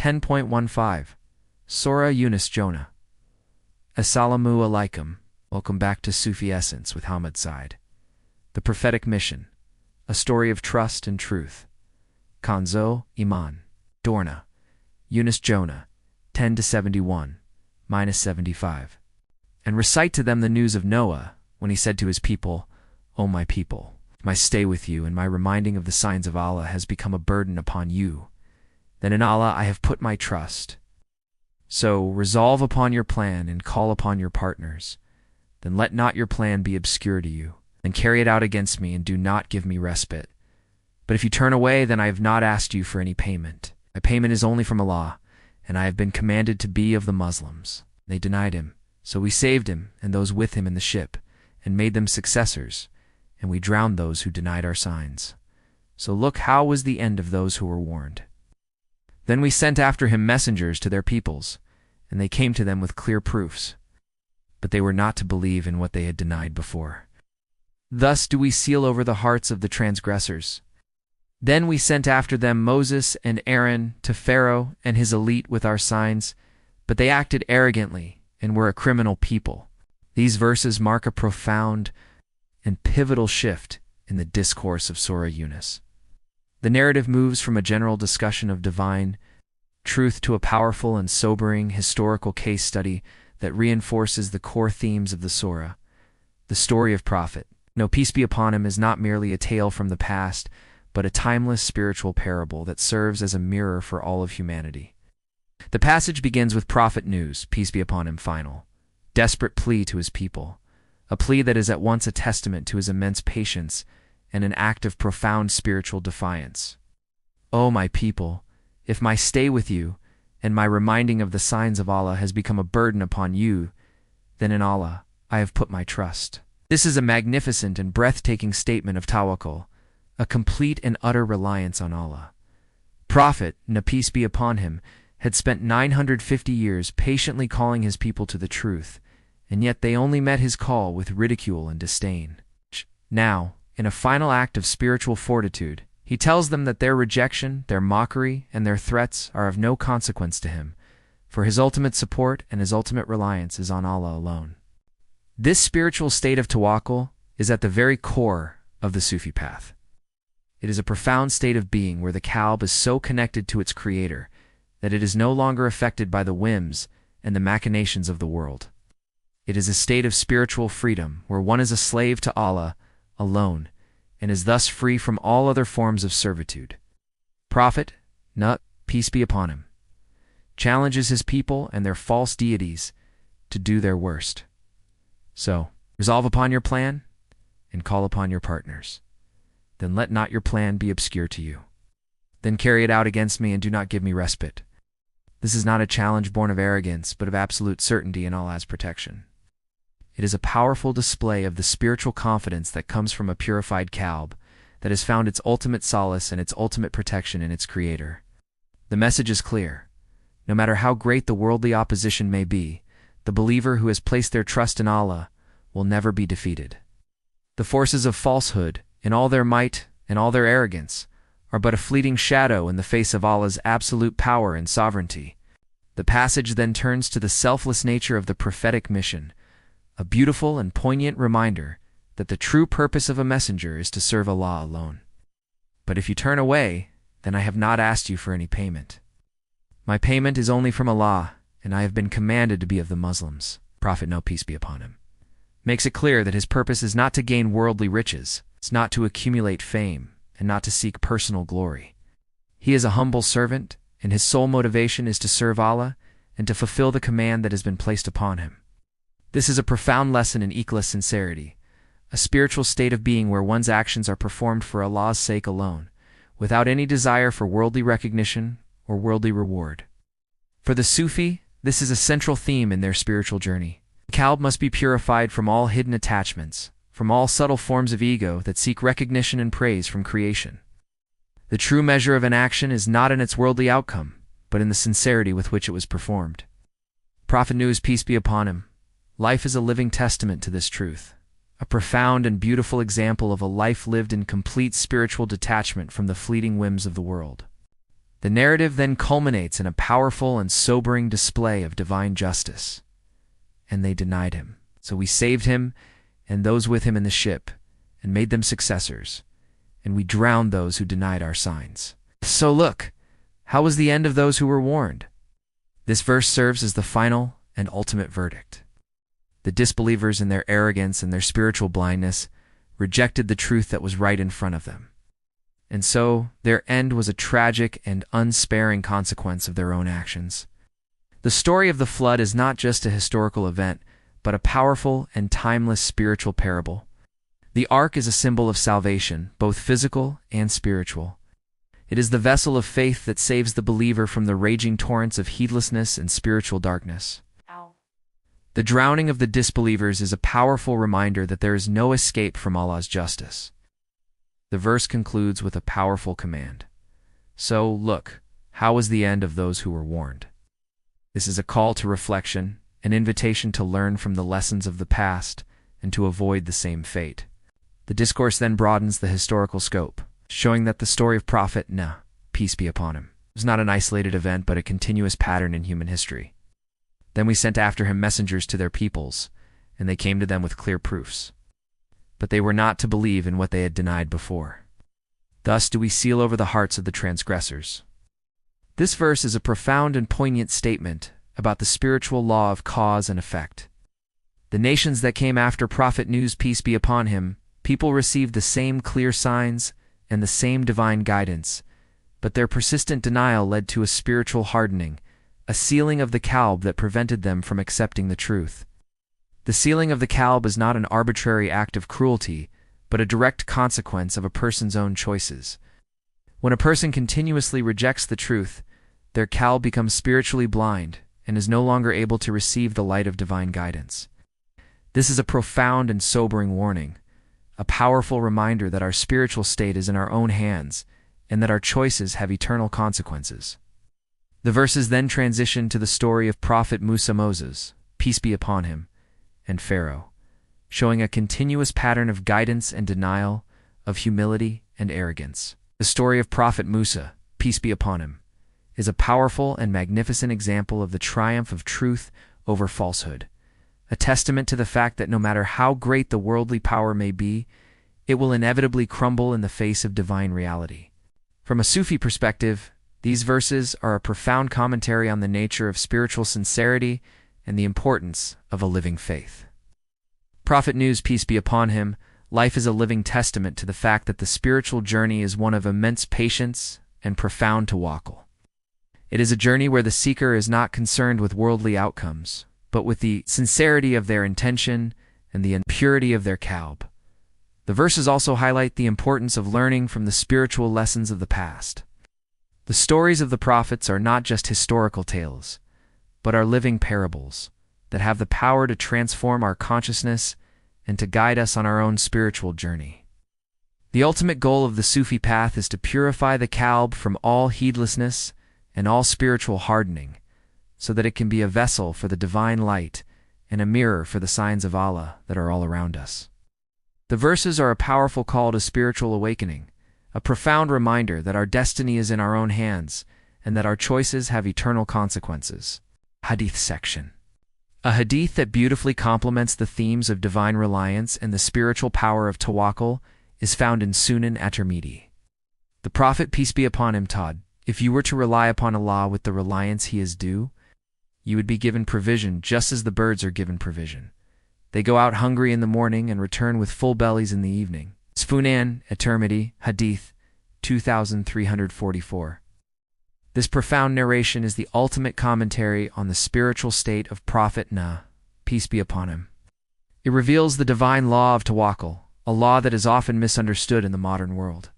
10.15 Surah Yunus Jonah. Assalamu alaikum. Welcome back to Sufi Essence with Hammad Syed. The Prophetic Mission, a story of trust and truth. Kanzo, Iman, Dorna, Yunus Jonah, 10-71-75. And recite to them the news of Noah, when he said to his people, O my people, my stay with you and my reminding of the signs of Allah has become a burden upon you. Then in Allah I have put my trust. So resolve upon your plan and call upon your partners. Then let not your plan be obscure to you. Then carry it out against me and do not give me respite. But if you turn away, then I have not asked you for any payment. My payment is only from Allah, and I have been commanded to be of the Muslims. They denied him, so we saved him and those with him in the ship, and made them successors, and we drowned those who denied our signs. So look how was the end of those who were warned. Then we sent after him messengers to their peoples, and they came to them with clear proofs. But they were not to believe in what they had denied before. Thus do we seal over the hearts of the transgressors. Then we sent after them Moses and Aaron to Pharaoh and his elite with our signs, but they acted arrogantly and were a criminal people. These verses mark a profound and pivotal shift in the discourse of Surah Yunus. The narrative moves from a general discussion of divine truth to a powerful and sobering historical case study that reinforces the core themes of the surah. The story of Prophet Nuh, peace be upon him, is not merely a tale from the past, but a timeless spiritual parable that serves as a mirror for all of humanity. The passage begins with Prophet Nuh's, peace be upon him, final, desperate plea to his people, a plea that is at once a testament to his immense patience and an act of profound spiritual defiance. O my people, if my stay with you and my reminding of the signs of Allah has become a burden upon you, then in Allah I have put my trust. This is a magnificent and breathtaking statement of Tawakkul, a complete and utter reliance on Allah. Prophet Nuh, peace be upon him, had spent 950 years patiently calling his people to the truth, and yet they only met his call with ridicule and disdain. Now, in a final act of spiritual fortitude, he tells them that their rejection, their mockery, and their threats are of no consequence to him, for his ultimate support and his ultimate reliance is on Allah alone. This spiritual state of tawakkul is at the very core of the Sufi path. It is a profound state of being where the Qalb is so connected to its creator that it is no longer affected by the whims and the machinations of the world. It is a state of spiritual freedom where one is a slave to Allah alone and is thus free from all other forms of servitude. Prophet Nuh, peace be upon him, challenges his people and their false deities to do their worst. So, resolve upon your plan and call upon your partners. Then let not your plan be obscure to you. Then carry it out against me and do not give me respite. This is not a challenge born of arrogance, but of absolute certainty in Allah's protection. It is a powerful display of the spiritual confidence that comes from a purified Qalb that has found its ultimate solace and its ultimate protection in its Creator. The message is clear. No matter how great the worldly opposition may be, the believer who has placed their trust in Allah will never be defeated. The forces of falsehood, in all their might and all their arrogance, are but a fleeting shadow in the face of Allah's absolute power and sovereignty. The passage then turns to the selfless nature of the prophetic mission, a beautiful and poignant reminder that the true purpose of a messenger is to serve Allah alone. But if you turn away, then I have not asked you for any payment. My payment is only from Allah, and I have been commanded to be of the Muslims. Prophet Nuh, peace be upon him, makes it clear that his purpose is not to gain worldly riches, it's not to accumulate fame, and not to seek personal glory. He is a humble servant, and his sole motivation is to serve Allah and to fulfill the command that has been placed upon him. This is a profound lesson in echless sincerity, a spiritual state of being where one's actions are performed for Allah's sake alone, without any desire for worldly recognition or worldly reward. For the Sufi, this is a central theme in their spiritual journey. The Qalb must be purified from all hidden attachments, from all subtle forms of ego that seek recognition and praise from creation. The true measure of an action is not in its worldly outcome, but in the sincerity with which it was performed. Prophet Nuh's, peace be upon him, life is a living testament to this truth, a profound and beautiful example of a life lived in complete spiritual detachment from the fleeting whims of the world. The narrative then culminates in a powerful and sobering display of divine justice. And they denied him. So we saved him and those with him in the ship, and made them successors, and we drowned those who denied our signs. So look, how was the end of those who were warned? This verse serves as the final and ultimate verdict. The disbelievers in their arrogance and their spiritual blindness rejected the truth that was right in front of them. And so their end was a tragic and unsparing consequence of their own actions. The story of the flood is not just a historical event, but a powerful and timeless spiritual parable. The ark is a symbol of salvation, both physical and spiritual. It is the vessel of faith that saves the believer from the raging torrents of heedlessness and spiritual darkness. The drowning of the disbelievers is a powerful reminder that there is no escape from Allah's justice. The verse concludes with a powerful command. So, look, how was the end of those who were warned? This is a call to reflection, an invitation to learn from the lessons of the past and to avoid the same fate. The discourse then broadens the historical scope, showing that the story of Prophet Nuh, peace be upon him, was not an isolated event but a continuous pattern in human history. Then we sent after him messengers to their peoples, and they came to them with clear proofs. But they were not to believe in what they had denied before. Thus do we seal over the hearts of the transgressors. This verse is a profound and poignant statement about the spiritual law of cause and effect. The nations that came after Prophet Nuh's peace be upon him, people received the same clear signs and the same divine guidance, but their persistent denial led to a spiritual hardening, a sealing of the Qalb that prevented them from accepting the truth. The sealing of the Qalb is not an arbitrary act of cruelty, but a direct consequence of a person's own choices. When a person continuously rejects the truth, their Qalb becomes spiritually blind and is no longer able to receive the light of divine guidance. This is a profound and sobering warning, a powerful reminder that our spiritual state is in our own hands and that our choices have eternal consequences. The verses then transition to the story of Prophet Moses, peace be upon him, and Pharaoh, showing a continuous pattern of guidance and denial, of humility and arrogance. The story of Prophet Musa, peace be upon him, is a powerful and magnificent example of the triumph of truth over falsehood, a testament to the fact that no matter how great the worldly power may be, it will inevitably crumble in the face of divine reality. From a Sufi perspective, these verses are a profound commentary on the nature of spiritual sincerity and the importance of a living faith. Prophet Nuh's peace be upon him, life is a living testament to the fact that the spiritual journey is one of immense patience and profound tawakkul. It is a journey where the seeker is not concerned with worldly outcomes, but with the sincerity of their intention and the purity of their qalb. The verses also highlight the importance of learning from the spiritual lessons of the past. The stories of the prophets are not just historical tales, but are living parables that have the power to transform our consciousness and to guide us on our own spiritual journey. The ultimate goal of the Sufi path is to purify the qalb from all heedlessness and all spiritual hardening, so that it can be a vessel for the divine light and a mirror for the signs of Allah that are all around us. The verses are a powerful call to spiritual awakening, a profound reminder that our destiny is in our own hands and that our choices have eternal consequences. Hadith section. A hadith that beautifully complements the themes of divine reliance and the spiritual power of tawakkul is found in Sunan at-Tirmidhi. The Prophet, peace be upon him, taught, if you were to rely upon Allah with the reliance he is due, you would be given provision just as the birds are given provision. They go out hungry in the morning and return with full bellies in the evening. Sunan, at-Tirmidhi, Hadith 2344. This profound narration is the ultimate commentary on the spiritual state of Prophet Nuh, peace be upon him. It reveals the divine law of tawakkul, a law that is often misunderstood in the modern world.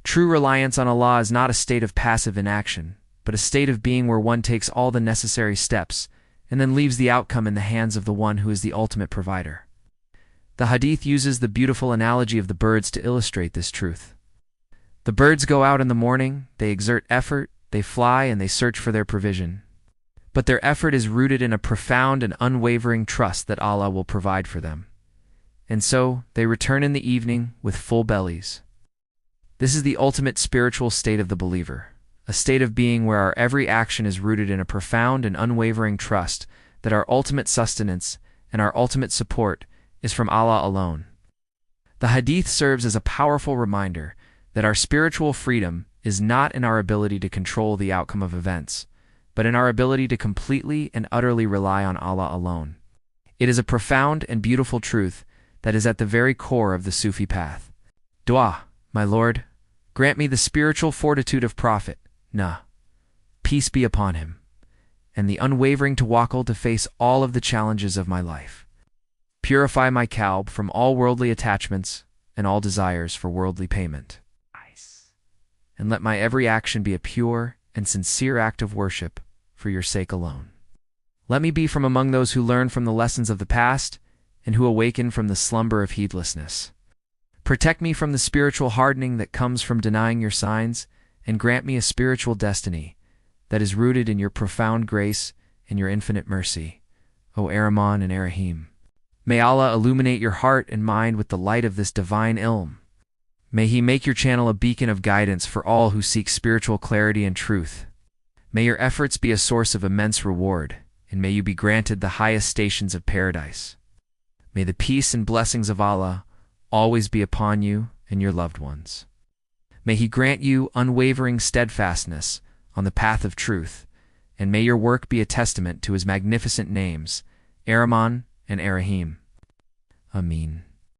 True reliance on Allah is not a state of passive inaction, but a state of being where one takes all the necessary steps and then leaves the outcome in the hands of the one who is the ultimate provider. The hadith uses the beautiful analogy of the birds to illustrate this truth. The birds go out in the morning, they exert effort, they fly and they search for their provision. But their effort is rooted in a profound and unwavering trust that Allah will provide for them. And so they return in the evening with full bellies. This is the ultimate spiritual state of the believer, a state of being where our every action is rooted in a profound and unwavering trust that our ultimate sustenance and our ultimate support is from Allah alone. The Hadith serves as a powerful reminder that our spiritual freedom is not in our ability to control the outcome of events, but in our ability to completely and utterly rely on Allah alone. It is a profound and beautiful truth that is at the very core of the Sufi path. Dua, my Lord, grant me the spiritual fortitude of Prophet Nuh, peace be upon him, and the unwavering tawakkul to face all of the challenges of my life. Purify my Qalb from all worldly attachments and all desires for worldly payment. And let my every action be a pure and sincere act of worship for your sake alone. Let me be from among those who learn from the lessons of the past and who awaken from the slumber of heedlessness. Protect me from the spiritual hardening that comes from denying your signs, and grant me a spiritual destiny that is rooted in your profound grace and your infinite mercy, O Ar-Rahman and Ar-Rahim. May Allah illuminate your heart and mind with the light of this divine ilm. May He make your channel a beacon of guidance for all who seek spiritual clarity and truth. May your efforts be a source of immense reward, and may you be granted the highest stations of paradise. May the peace and blessings of Allah always be upon you and your loved ones. May He grant you unwavering steadfastness on the path of truth, and may your work be a testament to His magnificent names, Ar-Rahman and Ar-Rahim. Ameen.